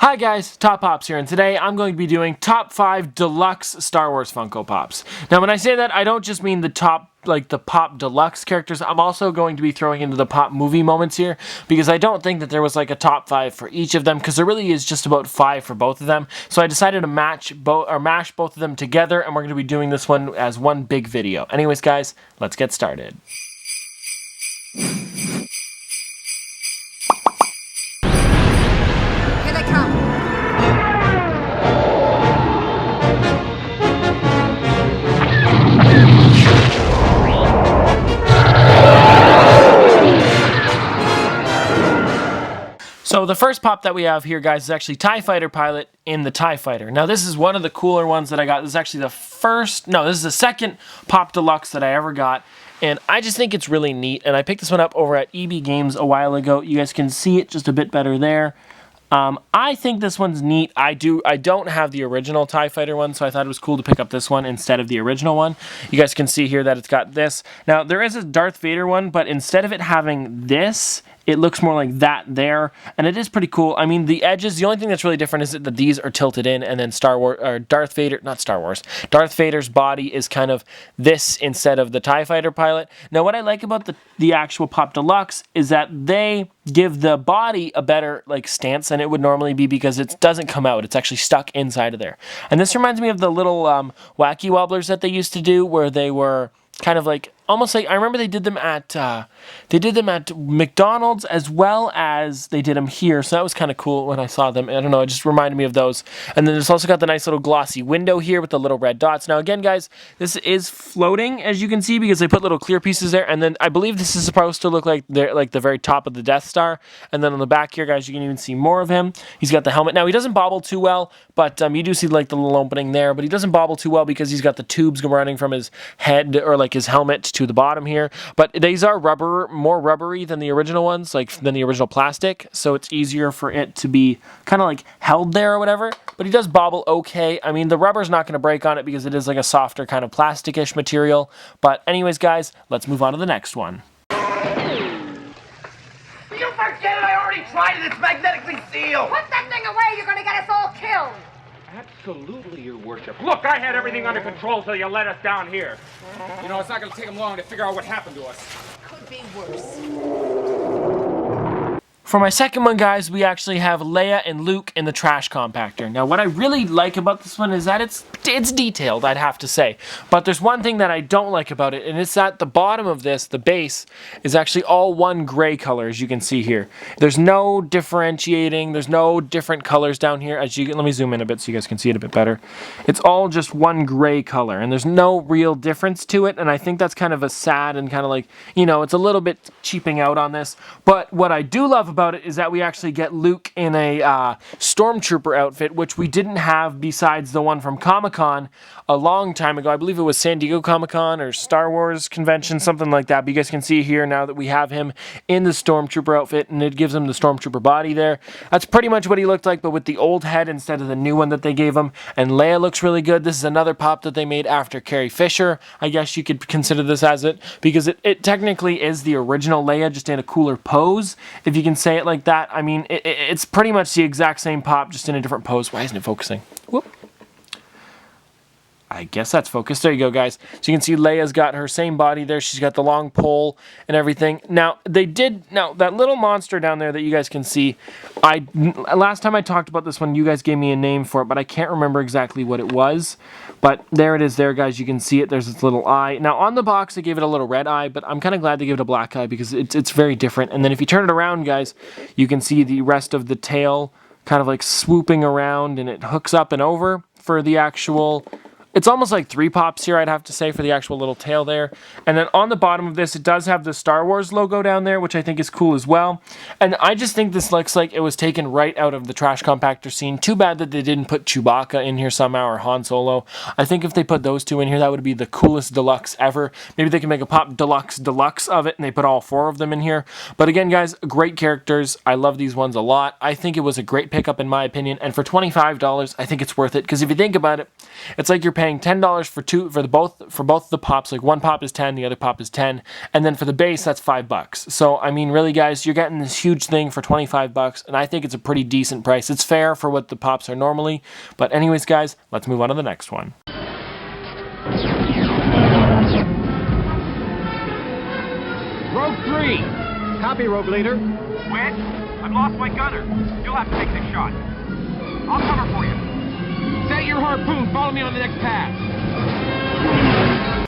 Hi guys, Top Pops here, and today I'm going to be doing top 5 deluxe Star Wars Funko Pops. Now when I say that, I don't just mean the top, like the Pop Deluxe characters. I'm also going to be throwing into the Pop movie moments here, because I don't think that there was like a top 5 for each of them, because there really is just about 5 for both of them. So I decided to mash both of them together, and we're going to be doing this one as one big video. Anyways guys, let's get started. So the first pop that we have here, guys, is actually TIE Fighter Pilot in the TIE Fighter. Now this is one of the cooler ones that I got. This is actually this is the second Pop Deluxe that I ever got. And I just think it's really neat. And I picked this one up over at EB Games a while ago. You guys can see it just a bit better there. I think this one's neat. I don't have the original TIE Fighter one, so I thought it was cool to pick up this one instead of the original one. You guys can see here that it's got this. Now, there is a Darth Vader one, but instead of it having this, it looks more like that there, and it is pretty cool. I mean, the edges, the only thing that's really different is that these are tilted in, and then Darth Vader's body is kind of this instead of the TIE Fighter pilot. Now, what I like about the actual Pop Deluxe is that they give the body a better like stance than it would normally be, because it doesn't come out. It's actually stuck inside of there. And this reminds me of the little wacky wobblers that they used to do, where they were kind of like, almost like, I remember they did them at McDonald's as well as they did them here, so that was kind of cool when I saw them. I don't know, it just reminded me of those. And then there's also got the nice little glossy window here with the little red dots. Now again, guys, this is floating, as you can see, because they put little clear pieces there, and then I believe this is supposed to look like the very top of the Death Star. And then on the back here, guys, you can even see more of him. He's got the helmet. Now, he doesn't bobble too well, but you do see like the little opening there, but he doesn't bobble too well because he's got the tubes running from his head, or like his helmet, to the bottom here. But these are more rubbery than the original ones, than the original plastic, so it's easier for it to be kind of like held there or whatever. But he does bobble okay. I mean, the rubber's not going to break on it because it is like a softer kind of plastic-ish material. But anyways, guys, let's move on to the next one. You forget it! I already tried it! It's magnetically sealed! Put that thing away! You're gonna get us all killed! Absolutely, Your Worship. Look, I had everything under control till you let us down here. You know, it's not going to take them long to figure out what happened to us. Could be worse. For my second one, guys, we actually have Leia and Luke in the trash compactor. Now, what I really like about this one is that it's detailed, I'd have to say. But there's one thing that I don't like about it, and it's that the bottom of this, the base, is actually all one gray color, as you can see here. There's no differentiating. There's no different colors down here. Let me zoom in a bit so you guys can see it a bit better. It's all just one gray color, and there's no real difference to it, and I think that's kind of a sad and kind of like, you know, it's a little bit cheaping out on this. But what I do love about it is that we actually get Luke in a Stormtrooper outfit, which we didn't have besides the one from Comic-Con a long time ago. I believe it was San Diego Comic-Con or Star Wars Convention, something like that. But you guys can see here now that we have him in the Stormtrooper outfit, and it gives him the Stormtrooper body there. That's pretty much what he looked like, but with the old head instead of the new one that they gave him. And Leia looks really good. This is another pop that they made after Carrie Fisher. I guess you could consider this as it, because it technically is the original Leia, just in a cooler pose, if you can say it like that. I mean, it's pretty much the exact same pop, just in a different pose. Why isn't it focusing? Whoop. I guess that's focused. There you go, guys. So you can see Leia's got her same body there. She's got the long pole and everything. Now, that little monster down there that you guys can see, last time I talked about this one, you guys gave me a name for it, but I can't remember exactly what it was. But there it is there, guys. You can see it. There's this little eye. Now, on the box, they gave it a little red eye, but I'm kind of glad they gave it a black eye because it's very different. And then if you turn it around, guys, you can see the rest of the tail kind of like swooping around, and it hooks up and over for the actual... It's almost like 3 pops here, I'd have to say, for the actual little tail there. And then on the bottom of this, it does have the Star Wars logo down there, which I think is cool as well. And I just think this looks like it was taken right out of the trash compactor scene. Too bad that they didn't put Chewbacca in here somehow, or Han Solo. I think if they put those two in here, that would be the coolest deluxe ever. Maybe they can make a Pop Deluxe of it, and they put all 4 of them in here. But again, guys, great characters. I love these ones a lot. I think it was a great pickup in my opinion. And for $25, I think it's worth it. Because if you think about it, it's like you're paying paying $10 for both the pops. Like one pop is 10, the other pop is 10, and then for the base that's $5. So I mean, really, guys, you're getting this huge thing for $25, and I think it's a pretty decent price. It's fair for what the pops are normally. But anyways, guys, let's move on to the next one. Rogue 3. Copy, Rogue Leader. Wedge, I've lost my gunner. You'll have to take this shot. I'll cover for you. Set your harpoon. Follow me on the next path.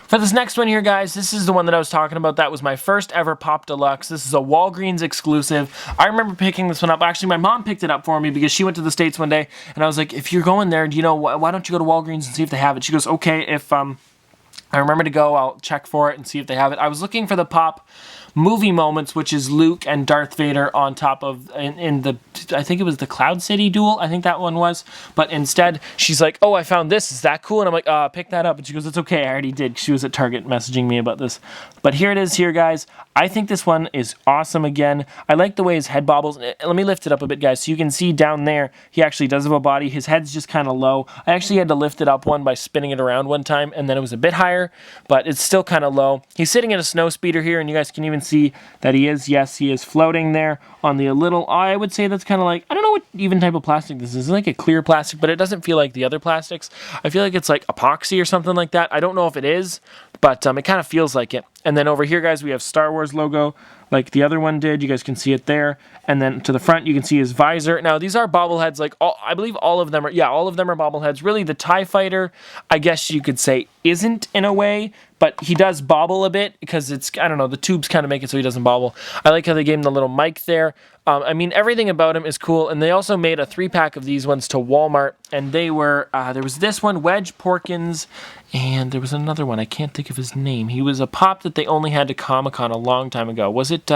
For this next one here, guys, this is the one that I was talking about. That was my first ever Pop Deluxe. This is a Walgreens exclusive. I remember picking this one up. Actually, my mom picked it up for me because she went to the States one day, and I was like, if you're going there, why don't you go to Walgreens and see if they have it? She goes, okay, if I remember to go, I'll check for it and see if they have it. I was looking for the Pop movie moments, which is Luke and Darth Vader on top of, in the, I think it was the Cloud City duel, I think that one was, but instead, she's like, oh, I found this, is that cool? And I'm like, pick that up, and she goes, it's okay, I already did. She was at Target messaging me about this, but here it is here, guys. I think this one is awesome again. I like the way his head bobbles. Let me lift it up a bit, guys, so you can see down there, he actually does have a body. His head's just kind of low. I actually had to lift it up one by spinning it around one time, and then it was a bit higher, but it's still kind of low. He's sitting in a snow speeder here, and you guys can even see that he is floating there on the little, I would say that's kind of like, I don't know what even type of plastic this is. It's like a clear plastic, but it doesn't feel like the other plastics. I feel like it's like epoxy or something like that. I don't know if it is, but it kind of feels like it. And then over here, guys, we have Star Wars logo like the other one did. You guys can see it there. And then to the front, you can see his visor. Now, these are bobbleheads. Like, I believe all of them are, yeah, all of them are bobbleheads. Really, the TIE Fighter, I guess you could say, isn't in a way, but he does bobble a bit because it's, I don't know, the tubes kind of make it so he doesn't bobble. I like how they gave him the little mic there. I mean, everything about him is cool, and they also made a 3-pack of these ones to Walmart, and they were, there was this one, Wedge Porkins, and there was another one, I can't think of his name. He was a Pop that they only had to Comic-Con a long time ago. Was it,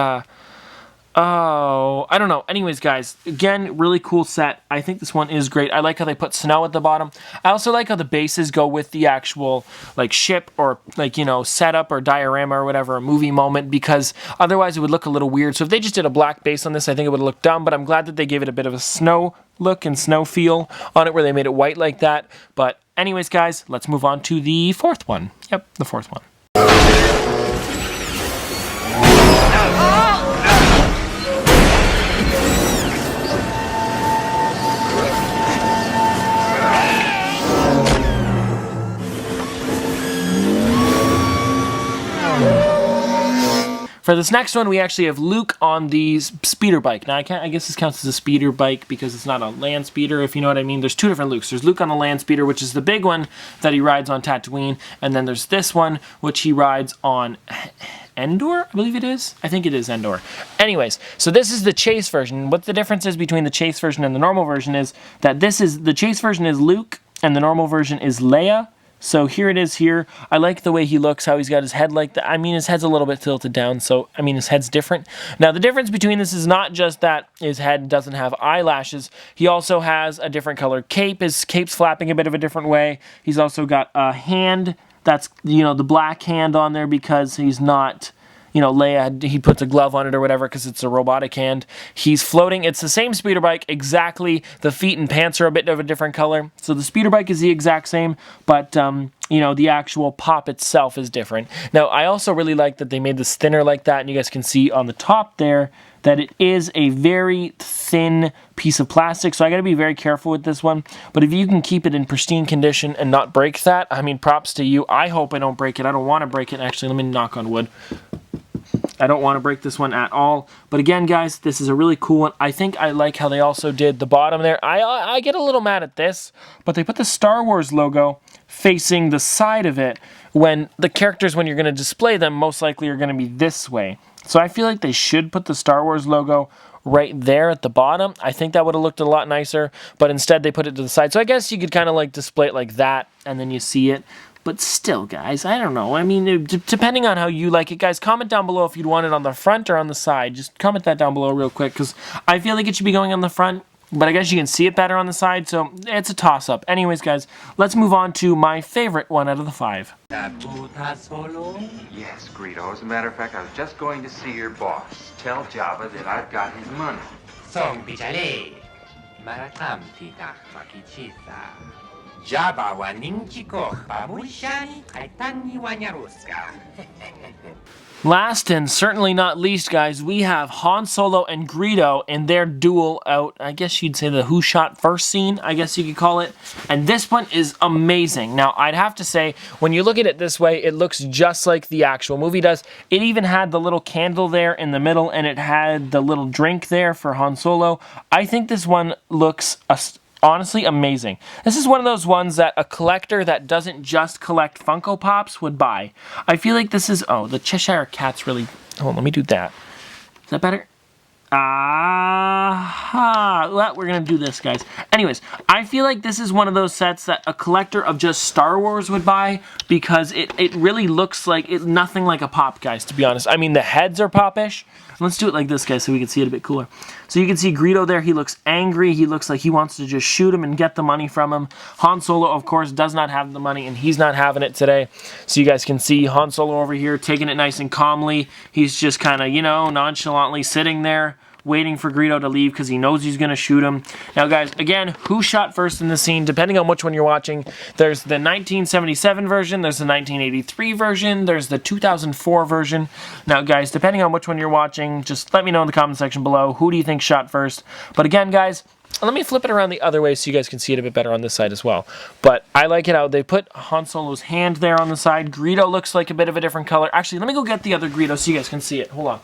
oh, I don't know. Anyways, guys, again, really cool set. I think this one is great. I like how they put snow at the bottom. I also like how the bases go with the actual, like, ship or, like, you know, setup or diorama or whatever, a movie moment, because otherwise it would look a little weird. So if they just did a black base on this, I think it would look dumb, but I'm glad that they gave it a bit of a snow look and snow feel on it where they made it white like that. But anyways, guys, let's move on to the fourth one. Yep, the fourth one. For this next one, we actually have Luke on the speeder bike. Now, I guess this counts as a speeder bike because it's not a land speeder, if you know what I mean. There's two different Lukes. There's Luke on the land speeder, which is the big one that he rides on Tatooine, and then there's this one, which he rides on Endor, I believe it is. I think it is Endor. Anyways, so this is the chase version. What the difference is between the chase version and the normal version is that the chase version is Luke, and the normal version is Leia. So here it is here. I like the way he looks, how he's got his head like that. I mean, his head's a little bit tilted down, so, I mean, his head's different. Now, the difference between this is not just that his head doesn't have eyelashes. He also has a different colored cape. His cape's flapping a bit of a different way. He's also got a hand that's, you know, the black hand on there because he's not, you know, Leia, he puts a glove on it or whatever because it's a robotic hand. He's floating. It's the same speeder bike, exactly. The feet and pants are a bit of a different color. So the speeder bike is the exact same, but, you know, the actual Pop itself is different. Now, I also really like that they made this thinner like that, and you guys can see on the top there that it is a very thin piece of plastic, so I gotta be very careful with this one. But if you can keep it in pristine condition and not break that, I mean, props to you. I hope I don't break it. I don't want to break it. Actually, let me knock on wood. I don't want to break this one at all. But again, guys, this is a really cool one. I think I like how they also did the bottom there. I get a little mad at this, but they put the Star Wars logo facing the side of it when the characters, when you're going to display them, most likely are going to be this way. So I feel like they should put the Star Wars logo right there at the bottom. I think that would have looked a lot nicer, but instead they put it to the side. So I guess you could kind of like display it like that, and then you see it. But still, guys, I don't know. I mean, depending on how you like it, guys, comment down below if you'd want it on the front or on the side. Just comment that down below real quick, because I feel like it should be going on the front, but I guess you can see it better on the side, so it's a toss-up. Anyways, guys, let's move on to my favorite one out of the 5. Yes, Greedo. As a matter of fact, I was just going to see your boss. Tell Jabba that I've got his money. ส่งปิจาเล่มาราตัมทีตักมากิชิตา Jabba wa ninki ko pamushani kaitani wanyaruska. Last and certainly not least, guys, we have Han Solo and Greedo in their duel out. I guess you'd say the who shot first scene, I guess you could call it. And this one is amazing. Now, I'd have to say, when you look at it this way, it looks just like the actual movie does. It even had the little candle there in the middle, and it had the little drink there for Han Solo. I think this one looks honestly amazing. This is one of those ones that a collector that doesn't just collect Funko Pops would buy. I feel like this is... Oh, the Cheshire Cat's really... Hold on, let me do that. Is that better? Well, we're going to do this, guys. Anyways, I feel like this is one of those sets that a collector of just Star Wars would buy because it really looks like... nothing like a pop, guys, to be honest. I mean, the heads are pop-ish. Let's do it like this, guys, so we can see it a bit cooler. So you can see Greedo there. He looks angry. He looks like he wants to just shoot him and get the money from him. Han Solo, of course, does not have the money, and he's not having it today. So you guys can see Han Solo over here taking it nice and calmly. He's just kind of, you know, nonchalantly sitting there, waiting for Greedo to leave because he knows he's going to shoot him. Now, guys, again, who shot first in the scene, depending on which one you're watching, there's the 1977 version, there's the 1983 version, there's the 2004 version. Now, guys, depending on which one you're watching, just let me know in the comment section below, who do you think shot first? But again, guys, let me flip it around the other way so you guys can see it a bit better on this side as well. But I like it how they put Han Solo's hand there on the side. Greedo looks like a bit of a different color. Actually, let me go get the other Greedo so you guys can see it. Hold on.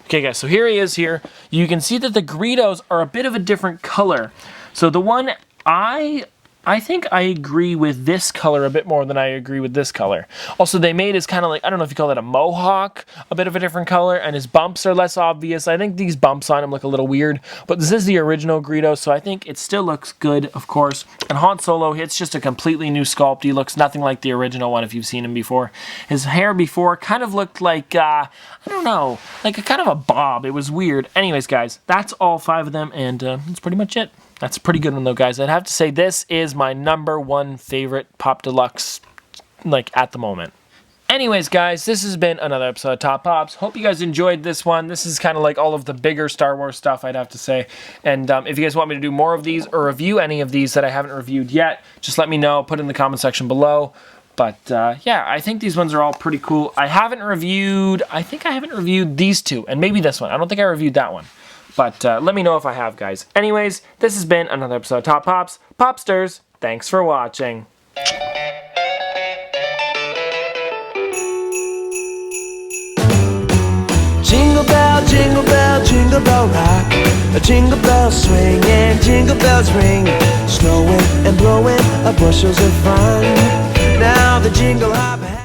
Okay, guys, so here he is here. You can see that the Greedos are a bit of a different color. So the one I think I agree with this color a bit more than I agree with this color. Also, they made his kind of like, I don't know if you call it a mohawk, a bit of a different color, and his bumps are less obvious. I think these bumps on him look a little weird, but this is the original Greedo, so I think it still looks good, of course. And Han Solo, it's just a completely new sculpt. He looks nothing like the original one if you've seen him before. His hair before kind of looked like, I don't know, like a kind of a bob. It was weird. Anyways, guys, that's all 5 of them, and that's pretty much it. That's a pretty good one, though, guys. I'd have to say this is my #1 favorite Pop Deluxe, like, at the moment. Anyways, guys, this has been another episode of Top Pops. Hope you guys enjoyed this one. This is kind of like all of the bigger Star Wars stuff, I'd have to say. And if you guys want me to do more of these or review any of these that I haven't reviewed yet, just let me know. Put it in the comment section below. But, yeah, I think these ones are all pretty cool. I think I haven't reviewed these two, and maybe this one. I don't think I reviewed that one. But let me know if I have, guys. Anyways, this has been another episode of Top Pops. Popsters, thanks for watching. Jingle bell, jingle bell rock. A jingle bell swing and jingle bells ring. Snowing and blowing, bushels of fun. Now the jingle hop